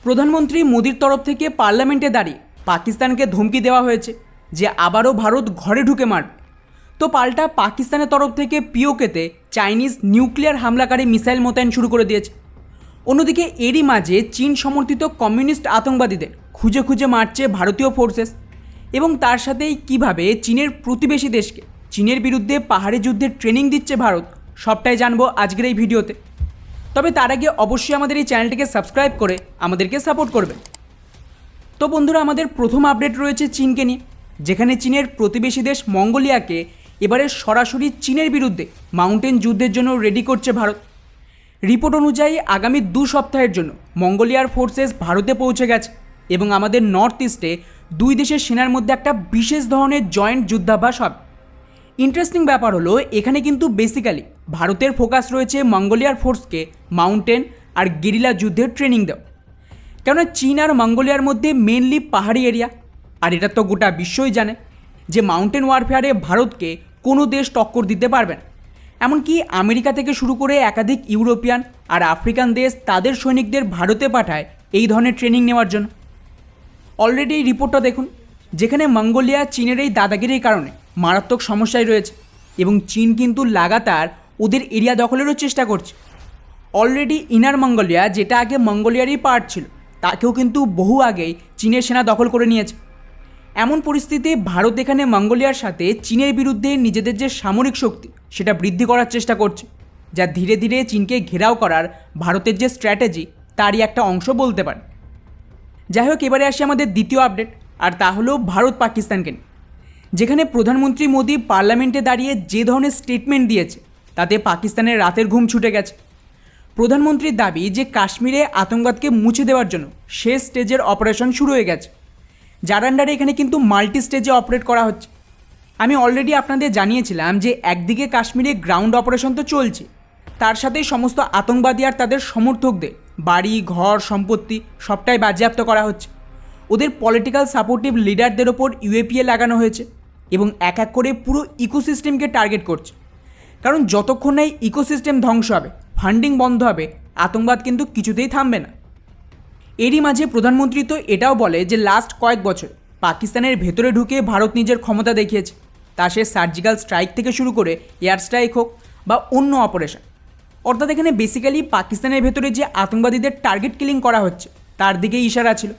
প্রধানমন্ত্রী মোদির তরফ থেকে পার্লামেন্টে দাঁড়িয়ে পাকিস্তানকে ধমকি দেওয়া হয়েছে যে আবারও ভারত ঘরে ঢুকে মারবে। তো পাল্টা পাকিস্তানের তরফ থেকে পিওকেতে চাইনিজ নিউক্লিয়ার হামলাকারী মিসাইল মোতায়েন শুরু করে দিয়েছে। অন্যদিকে এরই মাঝে চীন সমর্থিত কমিউনিস্ট আতঙ্কবাদীদের খুঁজে খুঁজে মারছে ভারতীয় ফোর্সেস, এবং তার সাথেই কিভাবে চীনের প্রতিবেশী দেশকে চীনের বিরুদ্ধে পাহাড়ি যুদ্ধের ট্রেনিং দিচ্ছে ভারত, সবটাই জানবো আজকের এই ভিডিওতে। তবে তার আগে অবশ্যই আমাদের এই চ্যানেলটিকে সাবস্ক্রাইব করে আমাদেরকে সাপোর্ট করবেন। তো বন্ধুরা, আমাদের প্রথম আপডেট রয়েছে চীনকে নিয়ে, যেখানে চীনের প্রতিবেশী দেশ মঙ্গোলিয়াকে এবারে সরাসরি চীনের বিরুদ্ধে মাউন্টেন যুদ্ধের জন্য রেডি করছে ভারত। রিপোর্ট অনুযায়ী আগামী 2 সপ্তাহের জন্য মঙ্গোলিয়ার ফোর্সেস ভারতে পৌঁছে গেছে এবং আমাদের নর্থ ইস্টে দুই দেশের সেনার মধ্যে একটা বিশেষ ধরনের জয়েন্ট যুদ্ধাভ্যাস হবে। ইন্টারেস্টিং ব্যাপার হলো এখানে কিন্তু বেসিক্যালি ভারতের ফোকাস রয়েছে মঙ্গোলিয়ার ফোর্সকে মাউন্টেন আর গেরিলা যুদ্ধের ট্রেনিং দেওয়া, কেননা চীন আর মঙ্গোলিয়ার মধ্যে মেনলি পাহাড়ি এরিয়া, আর এটা তো গোটা বিশ্বই জানে যে মাউন্টেন ওয়ারফেয়ারে ভারতকে কোনো দেশ টক্কর দিতে পারবে না। এমনকি আমেরিকা থেকে শুরু করে একাধিক ইউরোপিয়ান আর আফ্রিকান দেশ তাদের সৈনিকদের ভারতে পাঠায় এই ধরনের ট্রেনিং নেওয়ার জন্য। অলরেডি এই রিপোর্টটা দেখুন, যেখানে মঙ্গোলিয়া চীনের এই দাদাগিরির কারণে মারাত্মক সমস্যায় রয়েছে এবং চীন কিন্তু লাগাতার ওদের এরিয়া দখলেরও চেষ্টা করছে। অলরেডি ইনার মঙ্গোলিয়া, যেটা আগে মঙ্গোলিয়ারই পার্ট ছিল, তাকেও কিন্তু বহু আগেই চীনের সেনা দখল করে নিয়েছে। এমন পরিস্থিতিতে ভারত এখানে মঙ্গোলিয়ার সাথে চীনের বিরুদ্ধে নিজেদের যে সামরিক শক্তি সেটা বৃদ্ধি করার চেষ্টা করছে, যা ধীরে ধীরে চীনকে ঘেরাও করার ভারতের যে স্ট্র্যাটেজি তারই একটা অংশ বলতে পারে। যাই হোক, এবারে আসি আমাদের দ্বিতীয় আপডেট, আর তা হলো ভারত পাকিস্তানকে নিয়ে, যেখানে প্রধানমন্ত্রী মোদি পার্লামেন্টে দাঁড়িয়ে যে ধরনের স্টেটমেন্ট দিয়েছে তাতে পাকিস্তানের রাতের ঘুম ছুটে গেছে। প্রধানমন্ত্রীর দাবি যে কাশ্মীরে আতঙ্কবাদকে মুছে দেওয়ার জন্য শেষ স্টেজের অপারেশন শুরু হয়ে গেছে, যার আন্ডারে এখানে কিন্তু মাল্টি স্টেজে অপারেট করা হচ্ছে। আমি অলরেডি আপনাদের জানিয়েছিলাম যে একদিকে কাশ্মীরে গ্রাউন্ড অপারেশন তো চলছে, তার সাথেই সমস্ত আতঙ্কবাদী আর তাদের সমর্থকদের বাড়ি ঘর সম্পত্তি সবটাই বাজেয়াপ্ত করা হচ্ছে। ওদের পলিটিক্যাল সাপোর্টিভ লিডারদের ওপর ইউএপিএ লাগানো হয়েছে এবং এক এক করে পুরো ইকোসিস্টেমকে টার্গেট করছে, কারণ যতক্ষণ না এই ইকোসিস্টেম ধ্বংস হবে, ফান্ডিং বন্ধ হবে, আতঙ্কবাদ কিন্তু কিছুতেই থামবে না। এরই মাঝে প্রধানমন্ত্রী তো এটাও বলে যে লাস্ট কয়েক বছর পাকিস্তানের ভেতরে ঢুকে ভারত নিজের ক্ষমতা দেখিয়েছে, তা সে সার্জিক্যাল স্ট্রাইক থেকে শুরু করে এয়ার স্ট্রাইক হোক বা অন্য অপারেশন। অর্থাৎ এখানে বেসিক্যালি পাকিস্তানের ভেতরে যে আতঙ্কবাদীদের টার্গেট কিলিং করা হচ্ছে তার দিকেই ইশারা ছিল।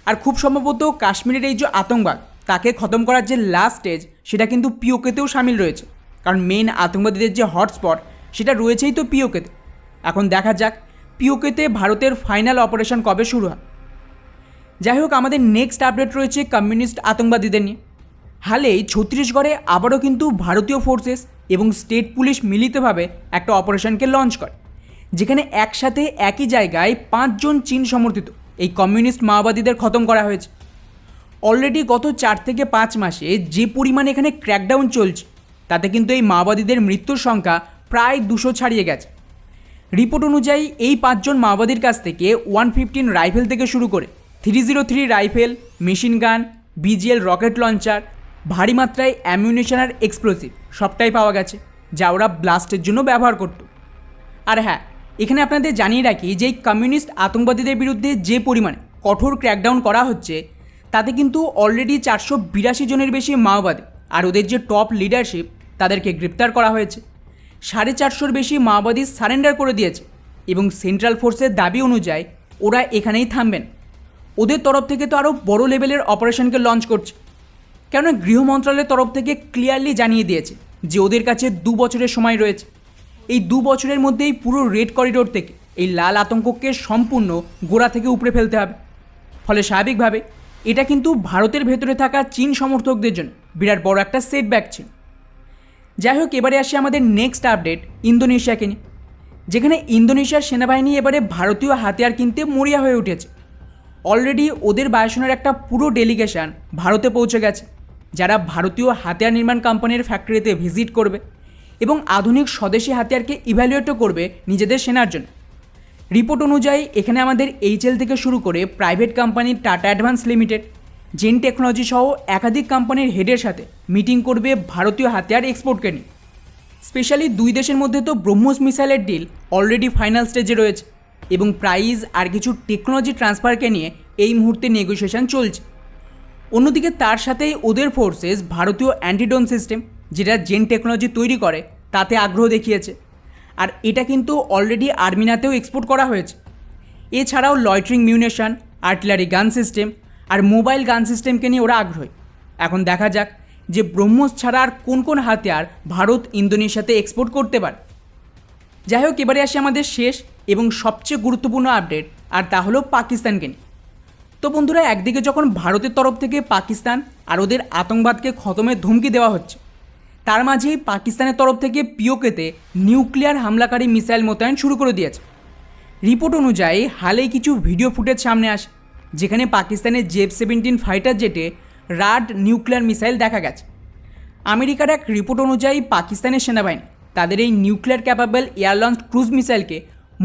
আর খুব সম্ভবত কাশ্মীরের এই যে আতঙ্কবাদ তাকে খতম করার যে লাস্ট স্টেজ সেটা কিন্তু পিওকেতেও সামিল রয়েছে, কারণ মেন আতঙ্কবাদীদের যে হটস্পট সেটা রয়েছেই তো পিওকেতে। এখন দেখা যাক পিওকেতে ভারতের ফাইনাল অপারেশন কবে শুরু হয়। যাই হোক, আমাদের নেক্সট আপডেট রয়েছে কমিউনিস্ট আতঙ্কবাদীদের নিয়ে। হালেই ছত্তিশগড়ে আবারও কিন্তু ভারতীয় ফোর্সেস এবং স্টেট পুলিশ মিলিতভাবে একটা অপারেশনকে লঞ্চ করে, যেখানে একসাথে একই জায়গায় 5 জন চীন সমর্থিত এই কমিউনিস্ট মাওবাদীদের খতম করা হয়েছে। অলরেডি গত 4 থেকে 5 মাসে যে পরিমাণে এখানে ক্র্যাকডাউন চলছে তাতে কিন্তু এই মাওবাদীদের মৃত্যুর সংখ্যা প্রায় 200 ছাড়িয়ে গেছে। রিপোর্ট অনুযায়ী এই 5 জন মাওবাদীর কাছ থেকে 115 রাইফেল থেকে শুরু করে 303 rifle, machine gun, BGL rocket launcher, ভারী মাত্রায় অ্যামিউনিশন আর এক্সপ্লোসিভ সবটাই পাওয়া গেছে, যা ওরা ব্লাস্টের জন্য ব্যবহার করত। আর হ্যাঁ, এখানে আপনাদের জানিয়ে রাখি যে এই কমিউনিস্ট আতঙ্কবাদীদের বিরুদ্ধে যে পরিমাণে কঠোর ক্র্যাকডাউন করা হচ্ছে তাতে কিন্তু অলরেডি 482 জনের বেশি মাওবাদী আর ওদের যে টপ লিডারশিপ তাদেরকে গ্রেপ্তার করা হয়েছে। 450-র বেশি মাওবাদী সারেন্ডার করে দিয়েছে এবং সেন্ট্রাল ফোর্সের দাবি অনুযায়ী ওরা এখানেই থামবেন। ওদের তরফ থেকে তো আরও বড় লেভেলের অপারেশনকে লঞ্চ করছে, কেননা গৃহ মন্ত্রণালয়ের তরফ থেকে ক্লিয়ারলি জানিয়ে দিয়েছে যে ওদের কাছে 2 বছরের সময় রয়েছে। এই 2 বছরের মধ্যেই পুরো রেড করিডোর থেকে এই লাল আতঙ্ককে সম্পূর্ণ গোড়া থেকে উপড়ে ফেলতে হবে। ফলে স্বাভাবিকভাবে এটা কিন্তু ভারতের ভেতরে থাকা চীন সমর্থকদের জন্য বিরাট বড় একটা সেটব্যাক ছিল। যাই হোক, এবারে আসি আমাদের নেক্সট আপডেট ইন্দোনেশিয়াকে নিয়ে, যেখানে ইন্দোনেশিয়ার সেনাবাহিনী এবারে ভারতীয় হাতিয়ার কিনতে মরিয়া হয়ে উঠেছে। অলরেডি ওদের বায়ুসেনার একটা পুরো ডেলিগেশন ভারতে পৌঁছে গেছে, যারা ভারতীয় হাতিয়ার নির্মাণ কোম্পানির ফ্যাক্টরিতে ভিজিট করবে এবং আধুনিক স্বদেশি হাতিয়ারকে ইভ্যালুয়েটও করবে নিজেদের সেনার জন্য। রিপোর্ট অনুযায়ী এখানে আমাদের এইচএল থেকে শুরু করে private company tata advance limited, gen technology সহ একাধিক কোম্পানির হেডের সাথে মিটিং করবে ভারতীয় হাতিয়ার এক্সপোর্টকে নিয়ে। স্পেশালি 2 দেশের মধ্যে তো ব্রহ্মোস মিসাইলের ডিল অলরেডি ফাইনাল স্টেজে রয়েছে, এবং প্রাইস আর কিছু টেকনোলজি ট্রান্সফারকে নিয়ে এই মুহূর্তে নেগোসিয়েশন চলছে। অন্যদিকে তার সাথেই ওদের ফোর্সেস ভারতীয় অ্যান্টিড্রোন সিস্টেম, যেটা জেন টেকনোলজি তৈরি করে, তাতে আগ্রহ দেখিয়েছে। আর এটা কিন্তু অলরেডি আর্মিনাতেও এক্সপোর্ট করা হয়েছে। এছাড়াও loitering munition, artillery gun system আর মোবাইল গান সিস্টেমকে নিয়ে ওরা আগ্রহী। এখন দেখা যাক যে ব্রহ্মোস ছাড়া আর কোন কোন হাতিয়ার ভারত ইন্দোনেশিয়াতে এক্সপোর্ট করতে পারে। যাই হোক, এবারে আসি আমাদের শেষ এবং সবচেয়ে গুরুত্বপূর্ণ আপডেট, আর তা হলো পাকিস্তানকে নিয়ে। তো বন্ধুরা, একদিকে যখন ভারতের তরফ থেকে পাকিস্তান আর ওদের আতঙ্কবাদকে খতমের ধমকি দেওয়া হচ্ছে, তার মাঝেই পাকিস্তানের তরফ থেকে পিওকেতে নিউক্লিয়ার হামলাকারী মিসাইল মোতায়েন শুরু করে দিয়েছে। রিপোর্ট অনুযায়ী হালেই কিছু ভিডিও ফুটেজ সামনে আসে, যেখানে পাকিস্তানের J-17 ফাইটার জেটে রাড নিউক্লিয়ার মিসাইল দেখা গেছে। আমেরিকার এক রিপোর্ট অনুযায়ী পাকিস্তানের সেনাবাহিনী তাদের এই nuclear capable air launch cruise মিসাইলকে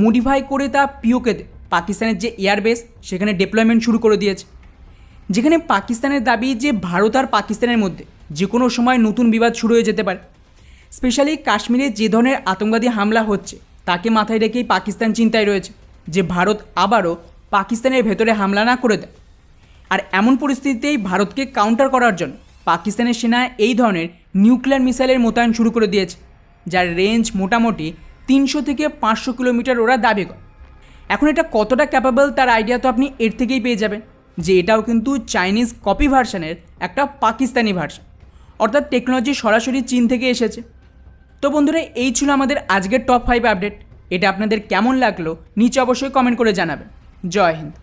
মডিফাই করে তা পিওকেতে পাকিস্তানের যে এয়ারবেস সেখানে ডিপ্লয়মেন্ট শুরু করে দিয়েছে। যেখানে পাকিস্তানের দাবি যে ভারত আর পাকিস্তানের মধ্যে যে কোনো সময় নতুন বিবাদ শুরু হয়ে যেতে পারে। স্পেশালি কাশ্মীরে যে ধরনের আতঙ্কবাদী হামলা হচ্ছে তাকে মাথায় রেখেই পাকিস্তান চিন্তায় রয়েছে যে ভারত আবারও পাকিস্তানের ভেতরে হামলা না করে দেয়। আর এমন পরিস্থিতিতেই ভারতকে কাউন্টার করার জন্য পাকিস্তানের সেনা এই ধরনের নিউক্লিয়ার মিসাইলের মোতায়েন শুরু করে দিয়েছে, যার রেঞ্জ মোটামুটি 300 থেকে 500 কিলোমিটার ওরা দাবি করে। এখন এটা কতটা ক্যাপাবল তার আইডিয়া তো আপনি এর থেকেই পেয়ে যাবেন যে এটাও কিন্তু চাইনিজ কপি ভার্সনের একটা পাকিস্তানি ভার্সন, অর্থাৎ টেকনোলজি সরাসরি চীন থেকে এসেছে। তো বন্ধুরা, এই ছিল আমাদের আজকের টপ 5 আপডেট। এটা আপনাদের কেমন লাগলো নিচে অবশ্যই কমেন্ট করে জানাবেন। জয় হিন্দ।